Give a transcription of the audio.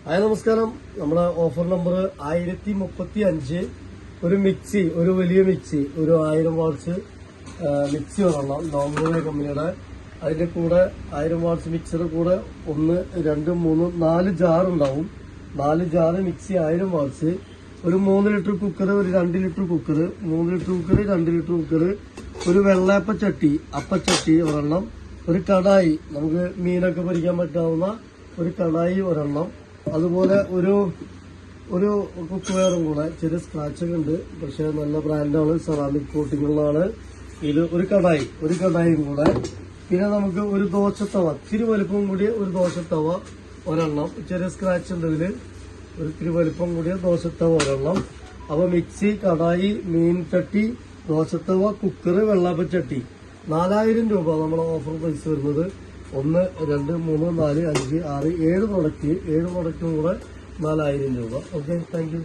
Hi നമസ്കാരം. നമ്മുടെ offer number 1035. ഒരു മിക്സി, ഒരു വലിയ മിക്സി, ഒരു 1000 വാട്ട്സ് മിക്സി ഒരെണ്ണം, നോംബോയെ കമ്പനിയുടെ. അതിന്റെ കൂടെ 1000 വാട്ട്സ് മിക്സിയുടെ കൂടെ 1, 2, 3, 4 ജാർ ഉണ്ടാവും. 4 ജാറ് മിക്സി 1000 വാട്ട്സ്. ഒരു 3 ലിറ്റർ കുക്കർ, ഒരു 2 litre cooker, 3 litre cooker, 2 litre cooker, ഒരു വെള്ളയപ്പച്ചട്ടി, അപ്പച്ചട്ടി ഒരെണ്ണം, ഒരു കടായി, നമുക്ക് മീനൊക്കെ പൊരിക്കാൻ പറ്റാവുന്ന ഒരു കടായി ഒരെണ്ണം, അതുപോലെ ഒരു കുക്ക് വെയറും കൂടെ. ചെറിയ സ്ക്രാച്ചൊക്കെ ഉണ്ട്, പക്ഷെ നല്ല ബ്രാൻഡാണ്, സെറാമിക് കോട്ടിങ്ങുള്ളതാണ്. ഇത് ഒരു കടായും കൂടെ. പിന്നെ നമുക്ക് ഒരു ദോശത്തവ, ഇത്തിരി വലിപ്പം കൂടിയ ഒരു ദോശത്തവ ഒരെണ്ണം. ചെറിയ സ്ക്രാച്ച് ഉണ്ട് ഇതില്. ഒരു ഇത്തിരി വലിപ്പം കൂടിയ ദോശത്തവ ഒരെണ്ണം. അപ്പൊ മിക്സി, കടായി, മീൻ ചട്ടി, ദോശത്തവ, കുക്കർ, വെള്ളാപ്പച്ചട്ടി. 4000 രൂപ നമ്മുടെ ഓഫർ പ്രൈസ് വരുന്നത്. 1, 2, 3, 4, 5, 6, 7 പ്രൊഡക്റ്റും കൂടെ 4000 രൂപ. Okay, thank you.